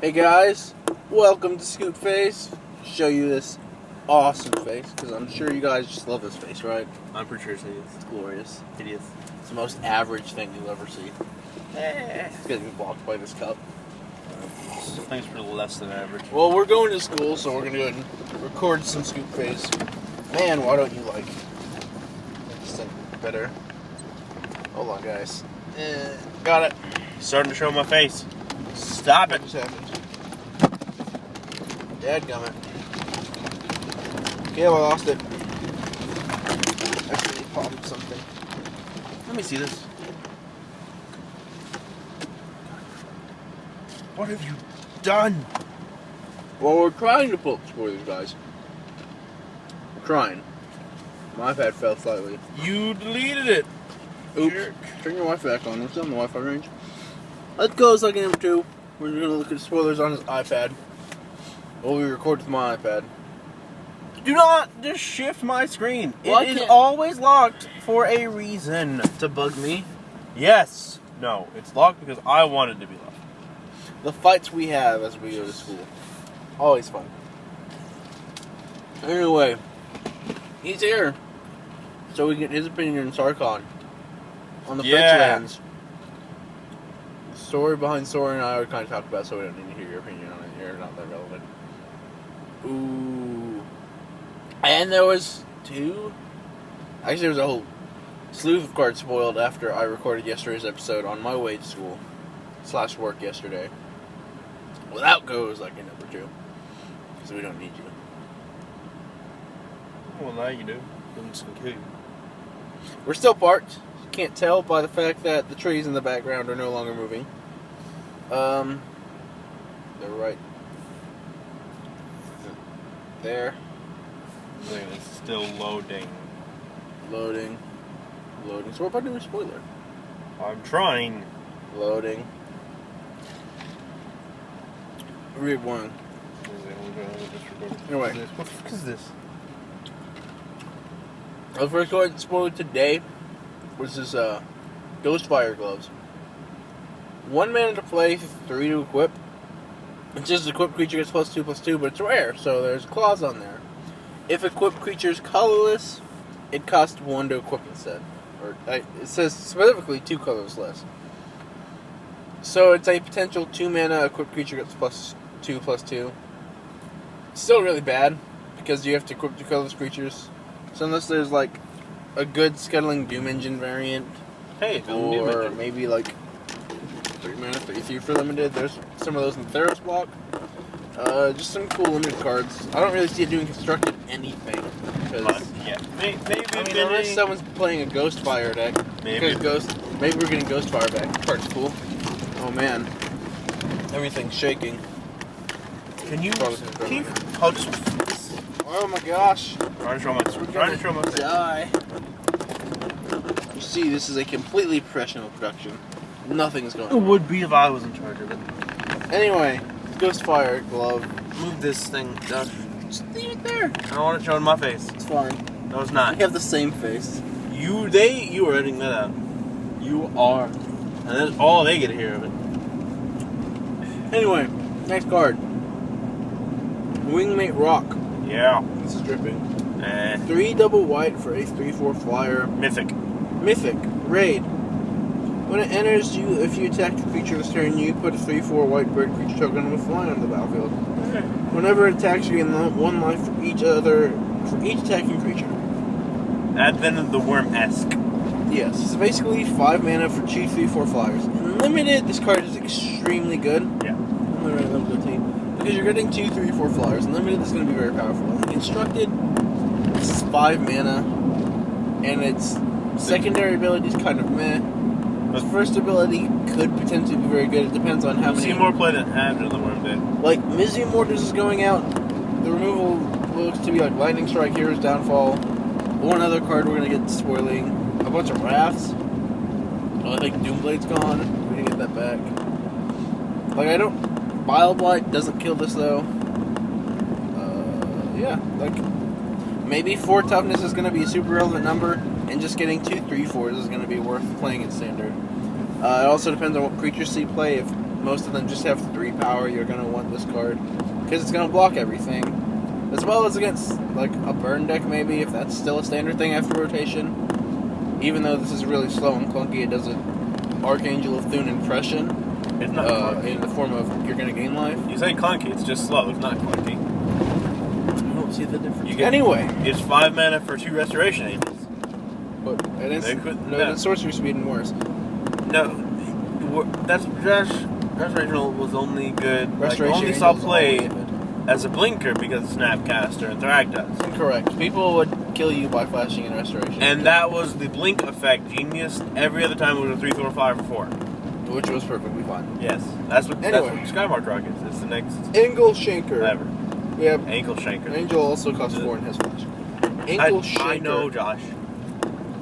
Hey guys, welcome to Scoop Face. Show you this awesome face, because I'm sure you guys just love this face, right? I'm pretty sure it's It's glorious. hideous. It's the most average thing you'll ever see. It's getting blocked by this cup. Thanks for less than average. Well, we're going to school, so we're going to go ahead and record some Scoop Face. Man, why don't you make this thing better? Hold on, guys. Got it. Starting to show my face. Stop What it. just happened? Dadgummit. Okay, well, I lost it. Actually, popped something. Let me see this. What have you done? Well, we're trying to pull up spoilers, guys. We're trying. My iPad fell slightly. You deleted it. Oops. Jerk. Turn your Wi-Fi back on. We're still in the Wi-Fi range. Let's go second number 2. We're going to look at spoilers on his iPad. Well, we record with my iPad. Do not just shift my screen. Well, It is always locked for a reason. To bug me. Yes. No, it's locked because I want it to be locked. The fights we have as we go to school. Always fun. Anyway, he's here. So we get his opinion on Sarkon. On the Yeah. Fetchlands. The story behind Sora and I already kind of talked about, so we don't need to hear your opinion on it. You're not that relevant. Ooh. And there was 2. Actually, there was a whole slew of cards spoiled after I recorded yesterday's episode on my way to school / work yesterday. Without goes like in number 2. Because we don't need you. Well, now you do. I'm just gonna kill you. We're still parked. You can't tell by the fact that the trees in the background are no longer moving. They're right there. It's still loading. Loading. Loading. So what about doing a spoiler? I'm trying. Loading. Read one. Anyway. What the fuck is this? The first card spoiler today was this Ghostfire gloves. 1 mana to play, 3 to equip. It's just equipped creature gets +2/+2, but it's rare, so there's clause on there. If equipped creature is colorless, it costs 1 to equip instead. Or it says specifically 2 colors less. So it's a potential 2 mana equipped creature gets +2/+2. It's still really bad because you have to equip 2 colorless creatures. So unless there's like a good Scuttling Doom Engine variant, Hey, or maybe like 3 mana, 3/3 for limited. There's some of those in the Theros block. Just some cool limited cards. I don't really see it doing constructed anything. Because, yeah. Maybe I mean, unless someone's playing a Ghostfire deck. Maybe. Because maybe we're getting Ghostfire back. Card's cool. Oh man. Everything's shaking. Can you Probably keep gonna touch? Oh my gosh. Trying to show my face. Die. You see, this is a completely professional production. Nothing's going It on. would be if I was in charge of it. Anyway, Ghostfire glove. Move this thing, Josh. Just leave it there. I don't want it showing my face. It's fine. No, it's We not. have the same face. You are editing that out. You are. And that's all they get to hear of it. Anyway, next card. Wingmate Rock. Yeah. This is dripping. 3 3 double white for a 3/4 flyer. Mythic. Mythic. Raid. When it enters you, if you attack a creature this turn, you put a 3/4 white bird creature token with fly on the battlefield. Whenever it attacks, you gain 1 life for each attacking creature. Add then the worm-esque. Yes, it's basically 5 mana for 2 3/4 flyers. In limited, this card is extremely good. Yeah. I'm gonna write level 15 because you're getting 2 3/4 flyers. In limited, this is going to be very powerful. In constructed, this is 5 mana, and its secondary ability is kind of meh. Its first ability could potentially be very good. It depends on how I've many. seen more play than after the worm did. Like Mizzou Mortis is going out. The removal looks to be like Lightning Strike, Hero's Downfall. One other card we're gonna get spoiling. A bunch of Wraths. Oh, I think Doomblade's gone. We're gonna get that back. Like I don't. Bile Blight doesn't kill this though. Yeah, like maybe 4 toughness is gonna be a super relevant number, and just getting 2 3/4s is gonna be worth playing in standard. It also depends on what creatures you play. If most of them just have 3 power, you're going to want this card. Because it's going to block everything. As well as against, like, a burn deck, maybe, if that's still a standard thing after rotation. Even though this is really slow and clunky, it does an Archangel of Thune impression. It's not clunky. In the form of you're going to gain life. You say clunky, it's just slow, it's not clunky. I don't see the difference. Anyway. It's 5 mana for 2 restoration ages. But the sorcery speed and worse. No, that's Restorational was only good. Restoration only saw play as a blinker because of Snapcaster and Thragtusk. Correct. People would kill you by flashing in Restoration. And that was the blink effect genius. Every other time it was a 3, 4, 5, or 4. Which was perfectly fine. Yes. That's what Skymark Rock is. It's the next Angle Shanker. Ever. Yep. Ankle Shanker. Angel also costs 4 in his flash. Ankle Shanker. I know, Josh.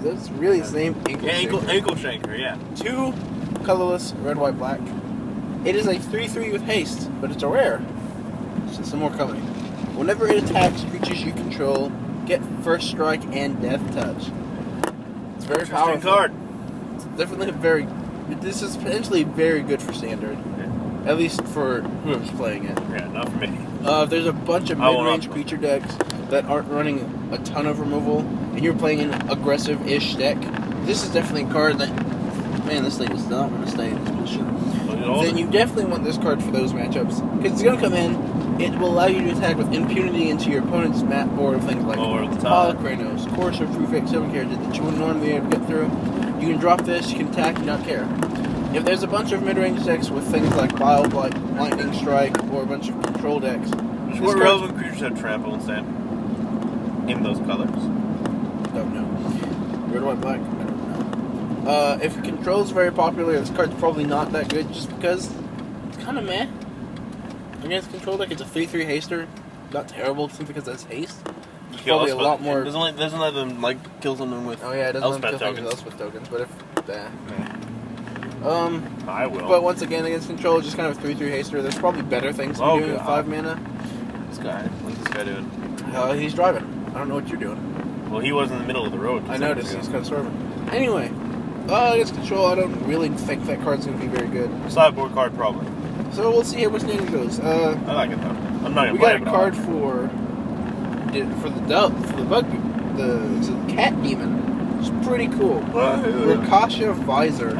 That's really his name, Ankle Shanker. Ankle Shanker, yeah. 2 colorless, red, white, black. It is a 3/3 with haste, but it's a rare. So some more coming. Whenever it attacks creatures you control, get first strike and death touch. It's very powerful. Card. It's definitely this is potentially very good for standard. Yeah. At least for whoever's playing it. Yeah, not for me. There's a bunch of mid-range creature decks that aren't running a ton of removal, and you're playing an aggressive-ish deck. This is definitely a card that, man, this thing does not want to stay in this position. Then you definitely want this card for those matchups, because it's going to come in. It will allow you to attack with impunity into your opponent's map board of things like Holokranos, Courser, Prefix, 7 characters that you wouldn't normally be able to get through. You can drop this, you can attack, you not care. If there's a bunch of mid-range decks with things like Bile Blight, Lightning Strike, or a bunch of control decks... What relevant creatures have trample instead? In those colors? Don't know. Red, white, black? I don't know. If control's very popular, this card's probably not that good just because it's kind of meh. Against control deck, it's a 3/3 haster. Not terrible simply because that's haste. There's probably a lot more... Doesn't let them, like, kill someone with Elspeth tokens. Elspeth tokens, but if... I will. But once again, against control, it's just kind of a 3/3 haster. There's probably better things to be doing at 5 mana. What's this guy doing? He's driving. I don't know what you're doing. Well, he was in the middle of the road. I noticed. He's kind of swerving. Anyway, against control, I don't really think that card's going to be very good. Sideboard card, probably. So we'll see how which name goes. I like it, though. I'm not going to play it. We got a card for the bug, the cat demon. It's pretty cool. Rakasha Visor.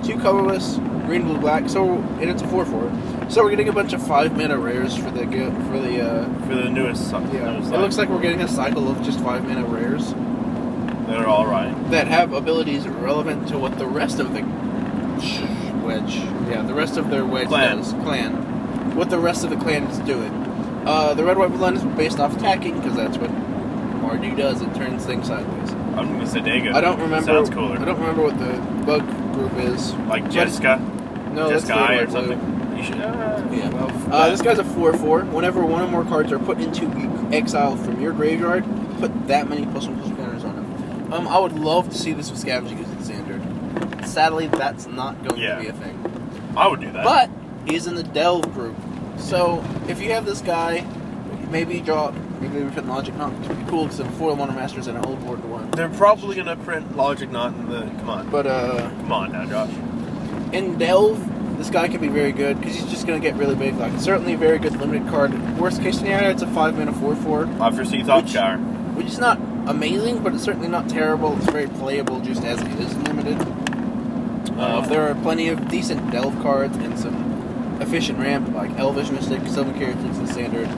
2 colorless, green, blue, black. And it's a 4/4. So we're getting a bunch of 5 mana rares for the newest. Yeah, it looks like we're getting a cycle of just 5 mana rares. They're all right. That have abilities relevant to what the rest of the rest of their wedge does. Clan. What the rest of the clan is doing. The red, white, blue is based off attacking because that's what Mardu does. It turns things sideways. I'm gonna say Dago. I don't remember. Sounds cooler. I don't remember what the bug group is. Like Jessica? No, that's Jeskai or something. You should. This guy's a 4/4. Whenever one or more cards are put into exile from your graveyard, put that many +1/+1 counters on them. I would love to see this with Scavenging using Standard. Sadly, that's not going to be a thing. I would do that. But he's in the Delve group. So if you have this guy, maybe we put Logic Knot. It would be cool because of 4 Mono Masters and an old board to 1. They're probably going to print Logic Knot in the... Come on. But, come on now, Josh. In Delve, this guy can be very good because he's just going to get really big. Like, certainly a very good limited card. Worst case scenario, it's a 5 mana 4/4. I foresee Thought Shower. Which is not amazing, but it's certainly not terrible. It's very playable just as it is limited. There are plenty of decent Delve cards and some efficient ramp like Elvish Mystic, 7 characters in Standard.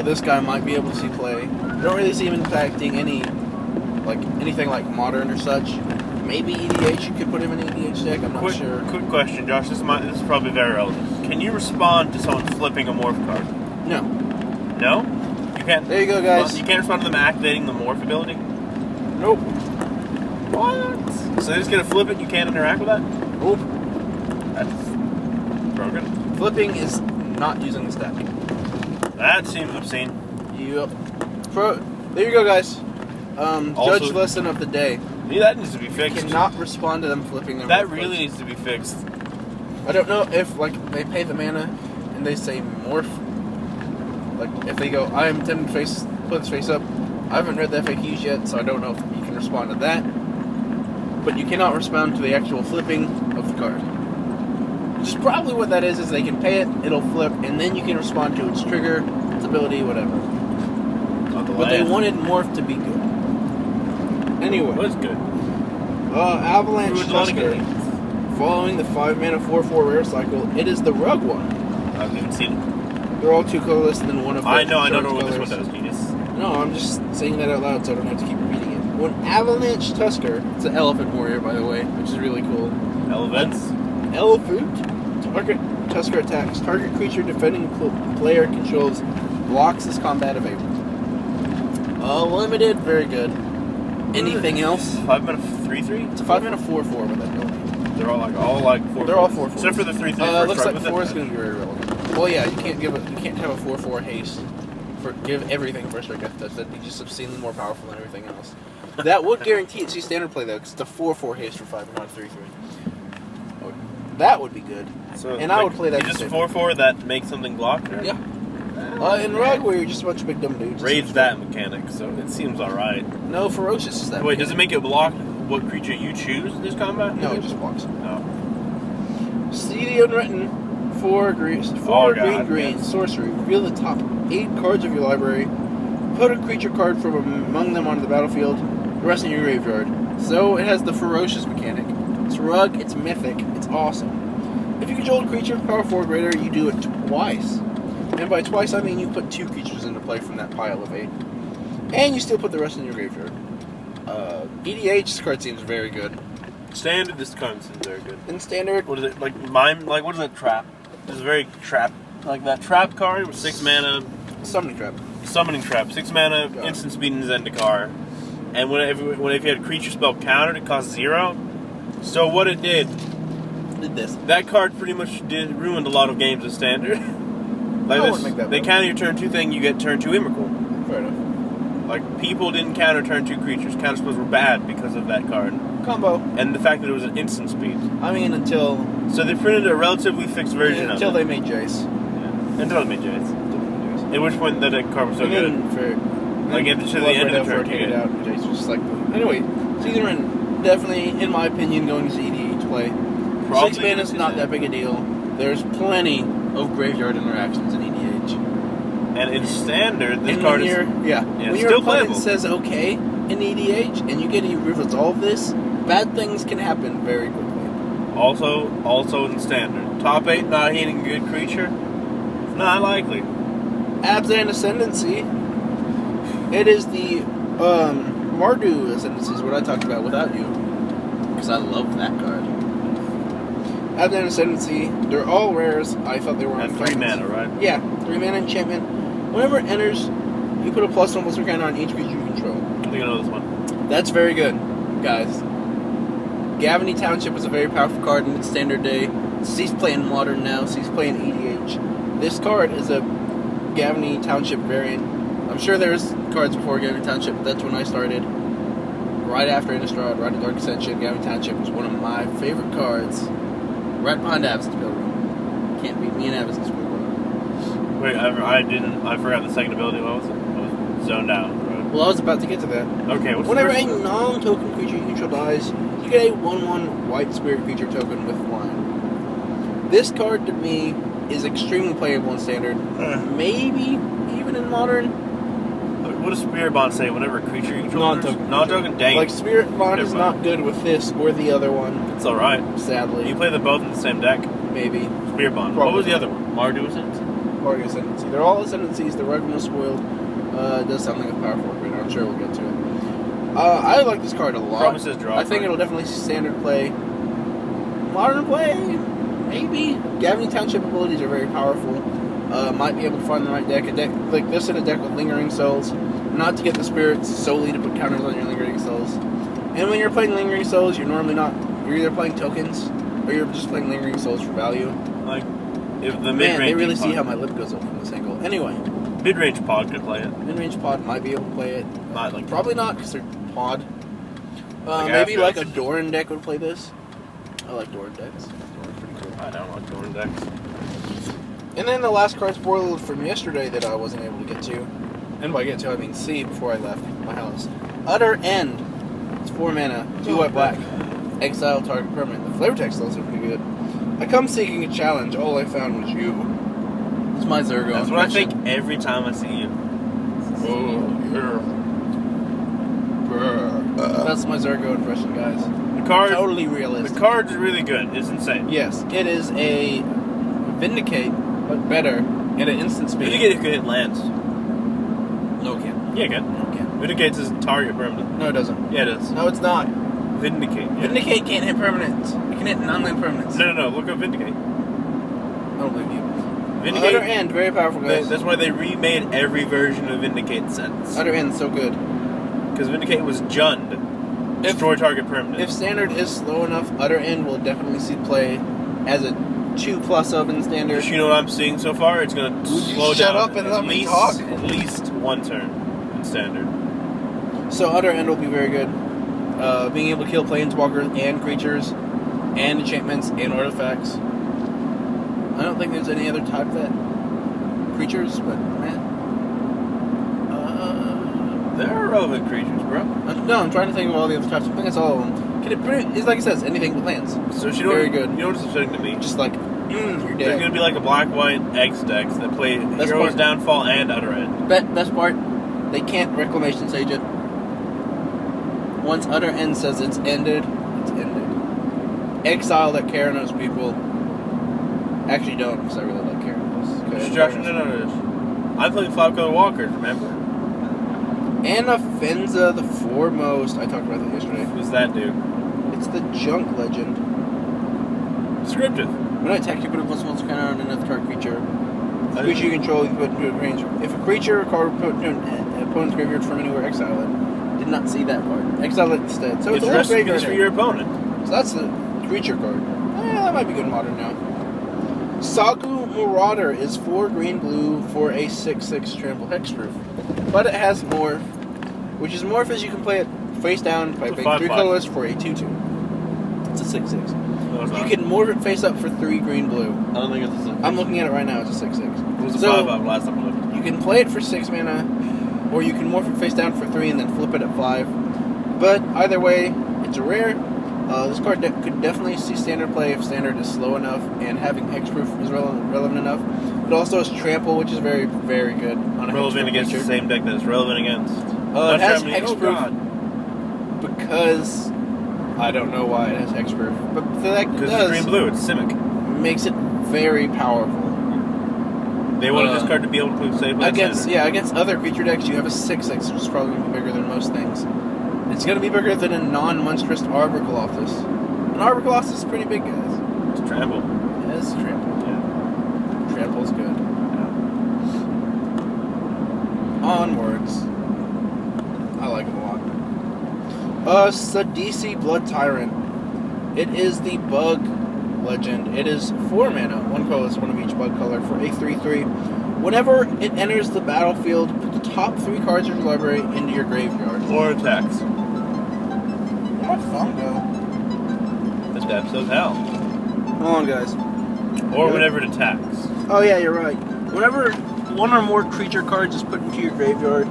This guy might be able to see play. I don't really see him impacting anything like Modern or such. Maybe EDH, you could put him in an EDH deck, I'm not sure. Quick question, Josh, this is probably very relevant. Can you respond to someone flipping a Morph card? No. No? You can't. There you go, guys. You can't respond to them activating the Morph ability? Nope. What? So they're just gonna flip it, you can't interact with that? Nope. That's broken. Flipping is not using the stack. That seems obscene. Yep. There you go, guys. Judge lesson of the day. Yeah, that needs to be fixed. You cannot respond to them flipping their That really needs to be fixed. I don't know if, they pay the mana and they say morph. If they go, I am tempted to put this face up. I haven't read the FAQs yet, so I don't know if you can respond to that. But you cannot respond to the actual flipping of the card. Which is probably what that is they can pay it, it'll flip, and then you can respond to its trigger, its ability, whatever. But they wanted Morph to be good. Anyway. What's good? Avalanche Tusker. Following the 5-mana 4/4 rare cycle, it is the Rug one. I haven't even seen it. They're all two colorless, and then one of them. I don't know what this one does, Genius. No, I'm just saying that out loud so I don't have to keep repeating it. When Avalanche Tusker, it's an elephant warrior, by the way, which is really cool. Elephants? Elephant. Target Tusker attacks. Target creature defending player controls blocks this combat of April. Limited, very good. Anything else? 5-mana 3/3? It's a 5-mana 4/4 with that ability. They're all 4/4. They're all 4/4. Except for the 3/3 looks first like strike 4 with is it. going to be very relevant. Well, yeah, you can't have a 4/4 haste. Give everything first strike death touch. That'd be just obscenely more powerful than everything else. That would guarantee it. See standard play though, because it's a 4/4 haste for 5-mana 3/3. That would be good. So, and I would play that. You just 4/4 that makes something block? Or? Yeah. In Rug, where you're just a bunch of big dumb dudes. Rage that mechanic, so it seems alright. No, Ferocious is that. Wait, does it make it block what creature you choose in this combat? No, it just blocks. No. See the Unwritten. 4 green, sorcery. Reveal the top 8 cards of your library. Put a creature card from among them onto the battlefield. The rest in your graveyard. So it has the Ferocious mechanic. It's Rug, it's mythic, it's awesome. If you control a creature, power 4 or greater, you do it twice. And by twice, I mean you put 2 creatures into play from that pile of 8. And you still put the rest in your graveyard. EDH, this card seems very good. Standard, this card seems very good. In standard, what is it? Like mime? Like what is that? Trap. This is very trap. Like that trap card with 6 mana. Summoning Trap. Summoning Trap. 6 mana, instant speed in Zendikar. And if you had a creature spell countered, it cost 0. So what it did this. That card pretty much ruined a lot of games of standard. Like I wouldn't make that they better. counter your turn 2 thing, you get turn 2 Emrakul. Fair enough. Like people didn't counter turn 2 creatures. Counter spells were bad because of that card. Combo. And the fact that it was an instant speed. I mean, until... So they printed a relatively fixed version of it. Until they made Jace. Yeah. Until they made Jace. At which point that card was so good. Like at the end of the turn, it out. Jace was just like... Anyway, Season definitely, in my opinion, going to EDH play. 6 mana is not that big a deal. There's plenty of graveyard interactions in EDH. And in standard, this card is... when your still opponent playable. says okay in EDH, and you get to resolve this, bad things can happen very quickly. Also in standard. Top 8 not hitting a good creature? Not likely. Abzan Ascendancy. It is the Mardu Ascendancy is what I talked about without you. Because I love that card. Abzan Ascendancy, they're all rares. I thought they were And 3 mana, right? Yeah, 3 mana enchantment. Whenever it enters, you put a +1/+1 counter on each creature you control. I think I know this one. That's very good, guys. Gavany Township was a very powerful card in its standard day. He's playing Modern now, so he's playing EDH. This card is a Gavany Township variant. I'm sure there's cards before Gavany Township, but that's when I started. Right after Innistrad, right at Dark Ascension, Gavany Township was one of my favorite cards. Right behind Absence Builder. Can't beat me and Absence Builder. Wait, I forgot the second ability. What was it? I was zoned out. Right? Well, I was about to get to that. Okay, what's Whenever the a non-token creature you control dies, you get a 1/1 white spirit creature token with flying. This card, to me, is extremely playable in Standard. Maybe even in Modern. What does Spirit Bond say whenever a creature you control... Non-token. Non-token? Dang. Like, Spirit Bond is Never not good with this or the other one, It's alright. sadly. You play them both in the same deck. Maybe. Spirit Bond. Probably What was the not. other one? Mardu Ascendancy? Mardu Ascendancy. They're all Ascendancies. The Rug one was spoiled. Does something with Power Forward, but I'm sure we'll get to it. I like this card a lot. Probably says draw. I think it'll definitely see Standard play. Modern play? Maybe. Gavany Township abilities are very powerful. Might be able to find the right deck. A deck like this in a deck with Lingering Souls. Not to get the spirits solely to put counters on your Lingering Souls. And when you're playing Lingering Souls, you're normally not... You're either playing tokens, or you're just playing Lingering Souls for value. Like, if the Man, mid-range... they really see how my lip goes up from this angle. Anyway, Mid-range pod could play it. mid-range pod might be able to play it. Not like... Probably not, because they're pod. Like Maybe Astros. like a Doran deck would play this. I like Doran decks. Doran's pretty cool. I don't like Doran decks. And then the last card spoiled from yesterday that I wasn't able to get to. And by get to, I mean see before I left my house. Utter End. It's 4 mana, 2 white black. Exile target permanent. The flavor text is also pretty good. I come seeking a challenge. All I found was you. It's my Zergo. That's what I think every time I see you. That's my Zergo impression, guys. The card, Totally realistic. The card's really good. It's insane. Yes, it is a Vindicate, but better, at an instant speed. Vindicate if it lands. No, it can't. Yeah, it can. No, it can't. Vindicate's his target permanent. No, it doesn't. Yeah, it is. No, it's not. Vindicate. Yeah. Vindicate can't hit permanents. It can hit non-land permanents. No. Look up Vindicate. I don't believe you. Vindicate. Other End, very powerful, guys. That's why they remade every version of Vindicate since. Other End, so good. Because Vindicate was Jund. Destroy target permanent. If Standard is slow enough, Other End will definitely see play as a 2+ of in Standard. You know what I'm seeing so far? It's going to slow down. Shut up and let me talk. At least one turn in Standard. So Other End will be very good. Being able to kill planeswalkers and creatures and enchantments and artifacts. I don't think there's any other type that creatures, but man. There are relevant creatures, bro. No, I'm trying to think of all the other types. I think that's all of them. Can it pretty? It's like it says, anything with lands. So you know, very good. You know what's upsetting to me? Just like you're There's dead. going to be like a black-white X decks that play That's Heroes part- Downfall and Other End. Best part, they can't Reclamation Sage it. Once Other End says it's ended, it's ended. Exile that Karanos people. Actually don't, because I really like Karanos. Destruction, no. I'm playing 5-color walkers, remember? Anna Fenza, the foremost. I talked about that yesterday. Who's that dude? It's the Junk Legend. Descriptive. When I attack, you put a +1 counter on another target creature. The creature you control, you put into a range. If a creature or card put into an opponent's graveyard from anywhere, exile it. Did not see that card. Exile it instead. So it's a little graveyard for hit. your opponent. So that's the creature card. That might be good in Modern now. Sagu Marauder is 4 green-blue for a 6/6 trample hexproof. But it has Morph, which is Morph as you can play it face down by It's a paying 3 5/5. colorless for a 2/2. It's a 6/6. No, it's You not. can morph it face up for 3 green-blue. I don't think it's a 6. I'm looking at it right now, it's a 6/6. It was a So, 5 last time I looked. you can play it for 6 mana, or you can morph it face down for 3 and then flip it at 5. But either way, it's a rare. This card could definitely see Standard play if Standard is slow enough and having Hexproof is relevant enough. It also has Trample, which is very, very good on a Relevant Hexproof against creature. the same deck that it's relevant against. It has Not Germany. Hexproof because I don't know why it has Hexproof, but the fact it Because it's green does blue, it's Simic. makes it very powerful. They wanted this card to be able to play Against other creature decks, you have a 6/6, which is probably going to be bigger than most things. It's going to be bigger than a non-monstrous Arbor Colossus. An Arbor Colossus is pretty big, guys. It's Trample. It is Trample. Yeah. Trample's good. Onwards. I like it a lot. Sadisi Blood Tyrant. It is the Bug Legend. It is 4 mana, 1 colorless, 1 of each bug color for a 3/3. Whenever it enters the battlefield, put the top 3 cards of your library into your graveyard. Or attacks. Where'd my phone go? The depths of hell. Hold on, guys. Or Really? whenever it attacks. Oh yeah, you're right. Whenever 1 or more creature cards is put into your graveyard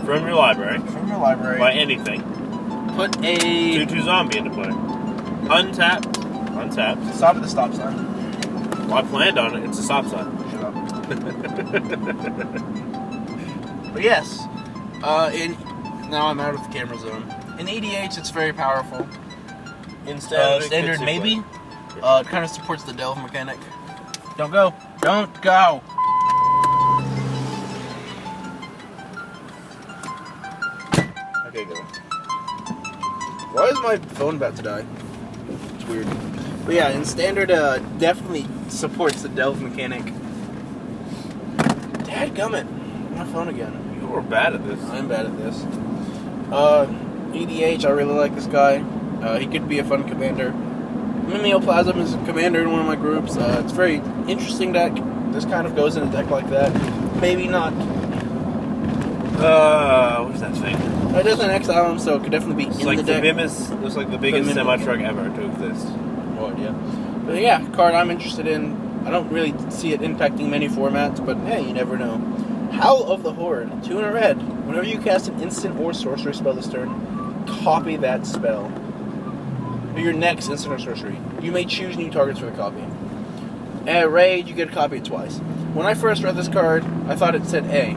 From your library. from your library, By anything. put a 2/2 zombie into play. Untapped. stop at the stop sign. Well, I planned on it. It's a stop sign. Shut up. But yes, now I'm out of the camera zone. In EDH, it's very powerful. In standard, maybe. It kind of supports the delve mechanic. Don't go. Don't go. Okay, go. Why is my phone about to die? It's weird. But yeah, in standard, definitely supports the delve mechanic. Dadgummit. My phone again. You were bad at this. I'm bad at this. EDH, I really like this guy. He could be a fun commander. Mimeoplasm is a commander in one of my groups. It's a very interesting deck. This kind of goes in a deck like that. Maybe not. What's that thing? It doesn't exile him, so it could definitely be It's in like the the deck. Bimus. Looks like the biggest Mimic. semi-truck ever to exist. No idea. But yeah, card I'm interested in. I don't really see it impacting many formats, but hey, you never know. Howl of the Horde. 2 in a red. Whenever you cast an instant or sorcery spell this turn, copy that spell. Or your next instant or sorcery. You may choose new targets for the copy. At Rage, you get to copy it twice. When I first read this card, I thought it said A.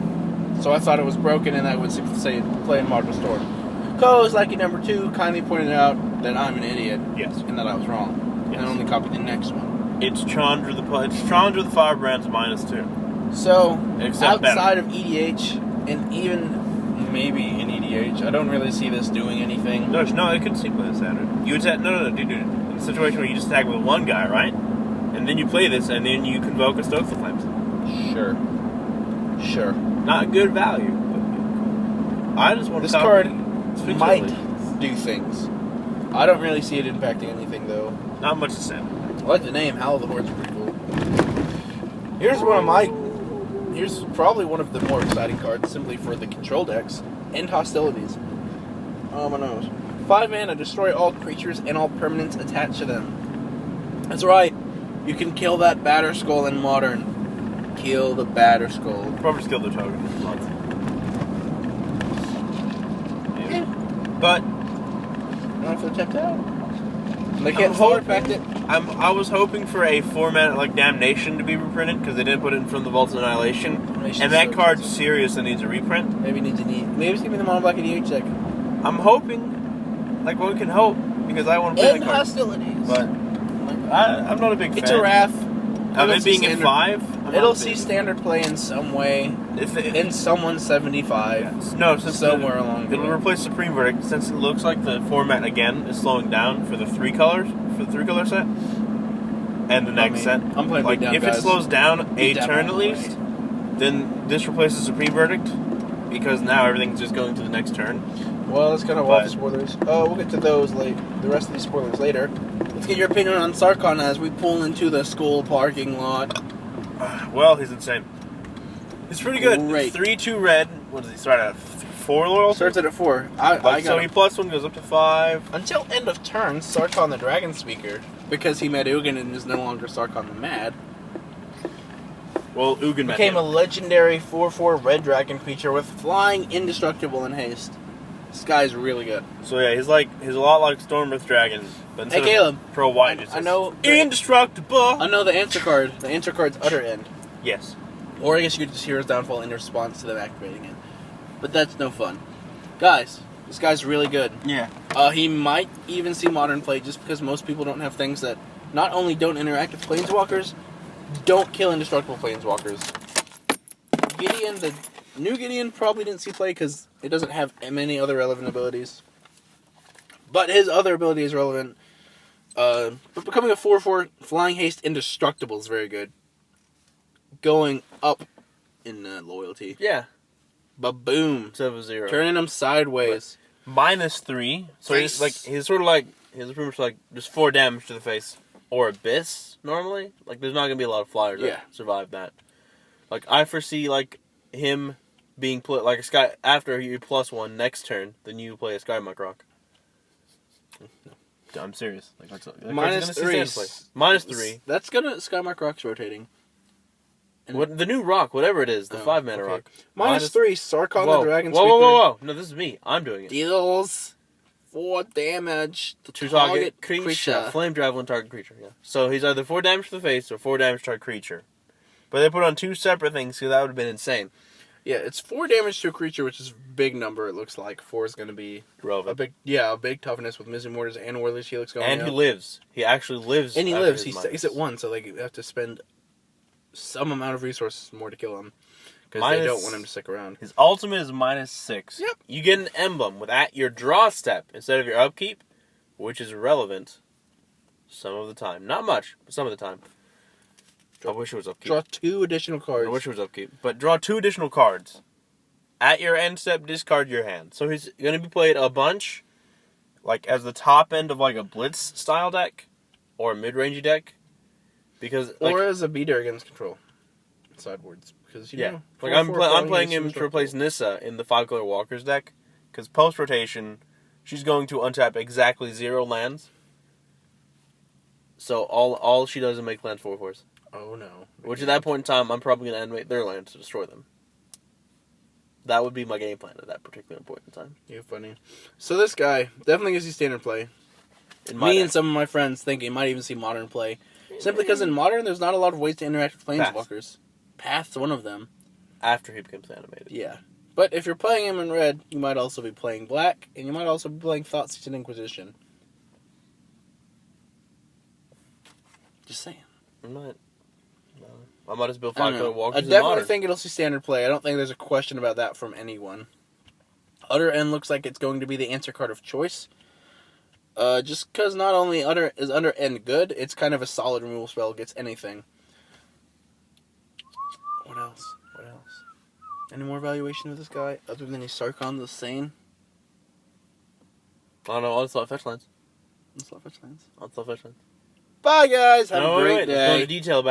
So I thought it was broken and I would say play in Modern Storm. Co's Lucky number 2 kindly pointed out that I'm an idiot. Yes. And that I was wrong. Yes. And I only copied the next one. It's Chandra the Firebrands -2. So, Except outside of EDH, and even maybe in EDH, I don't really see this doing anything. No, it could simply be standard. You would attack, no, dude. In a situation where you just attack with one guy, right? And then you play this, and then you convoke a Stoke the Flames. Sure. Not good value. But I just want This to card Speak might to do things. I don't really see it impacting anything, though. Not much to say. I like the name. Howl of the Horde's pretty cool. Here's probably one of the more exciting cards, simply for the control decks. End Hostilities. Oh, my nose. 5 mana, destroy all creatures and all permanents attached to them. That's right. You can kill that Batterskull in Modern. Kill the Batterskull. Probably skill the token. Yeah. But I don't know if they're tapped out. They can't forward pack it. I was hoping for a 4-mana like Damnation to be reprinted because they didn't put it in from the Vaults of Annihilation. And that card seriously needs a reprint. Maybe it's gonna be the Mono Black EDH deck. I'm hoping, like one can hope, because I want to play End that card. Hostilities. But I'm not a big fan. It's a Wrath. Of it being at 5? It'll see standard play in some way. In someone's 75. Yeah. No, since somewhere along the way. It'll replace Supreme Verdict since it looks like the format again is slowing down for the 3 colors, for the 3-color set. And the next set. I'm playing like, down, if guys. it slows down a down turn at all the way. least, then this replaces Supreme Verdict. Because now everything's just going to the next turn. Well, let's kind of walk the spoilers. Oh, we'll get to those the rest of these spoilers later. Let's get your opinion on Sarkhan as we pull into the school parking lot. Well, he's insane. It's pretty good. Great. 3/2 red. What does he start at? 4 loyalty? Starts at 4. So he +1 goes up to 5. Until end of turn, Sarkhan the Dragon Speaker, because he met Ugin and is no longer Sarkhan the Mad, Well, Ugin became a legendary 4/4 red dragon creature with flying, indestructible, and haste. This guy's really good. So yeah, he's a lot like Stormwrath Dragon, but instead Caleb, of Pro White, it's I know indestructible. I know the answer card. The answer card's Utter End. Yes. Or I guess you could just Hero's Downfall in response to them activating it. But that's no fun. Guys, this guy's really good. Yeah. He might even see Modern play just because most people don't have things that not only don't interact with Planeswalkers, don't kill indestructible Planeswalkers. Gideon, the new Gideon, probably didn't see play because it doesn't have many other relevant abilities. But his other ability is relevant. But becoming a 4/4 Flying Haste Indestructible is very good. Going up in loyalty. Yeah. Ba-boom. 7/0. Turning them sideways. -3. So he's pretty much like just 4 damage to the face. Or Abyss, normally. Like, there's not going to be a lot of flyers that survive that. Like, I foresee, like, him being put like a Sky... After you +1 next turn, then you play a Skymark Rock. No. I'm serious. Like, -3. -3. That's gonna... Skymark Rock's rotating. What the new rock, whatever it is, the 5-mana rock. -3, Sarkhan the Dragon Speaker. Speaker. Whoa. No, this is me. I'm doing it. Deals 4 damage to target creature. Flame Javelin target creature, yeah. So he's either 4 damage to the face or 4 damage to target creature. But they put on 2 separate things, so that would have been insane. Yeah, it's 4 damage to a creature, which is a big number, it looks like. 4 is going to be relevant. a big toughness with Mizzy Mortars and Warless Helix going And he lives. He actually lives. And he lives. He's at 1, so they have to spend some amount of resources more to kill him. Because they don't want him to stick around. His ultimate is -6. Yep. You get an emblem with at your draw step instead of your upkeep, which is relevant some of the time. Not much, but some of the time. I wish it was upkeep. Draw 2 additional cards. I wish it was upkeep. But draw 2 additional cards. At your end step, discard your hand. So he's going to be played a bunch, like as the top end of like a Blitz style deck, or a mid-rangey deck. Because, like, or as a beater against control. Sideboards. Because, you know, like I'm playing him to replace Nissa in the 5-color Walkers deck. Because post-rotation, she's going to untap exactly 0 lands. So all she does is make land 4/4s. Oh no. Which at that point in time, I'm probably going to animate their lands to destroy them. That would be my game plan at that particular point in time. You're funny. So this guy definitely gives you standard play. Me and some of my friends think he might even see Modern play. Simply because in Modern, there's not a lot of ways to interact with Planeswalkers. Path's one of them. After he becomes animated. Yeah. But if you're playing him in Red, you might also be playing Black, and you might also be playing Thoughtseize and Inquisition. Just saying. I might just build 5-color walkers. I definitely think it'll see standard play. I don't think there's a question about that from anyone. Utter End looks like it's going to be the answer card of choice. Just because not only is Utter End good, it's kind of a solid removal spell against anything. What else? Any more evaluation of this guy other than he's Sarkhan the Sane? I don't know. I'll just let fetch lands. Let's let fetch lands. I'll just let fetch lands. Bye, guys. Have a great day. There's no detail about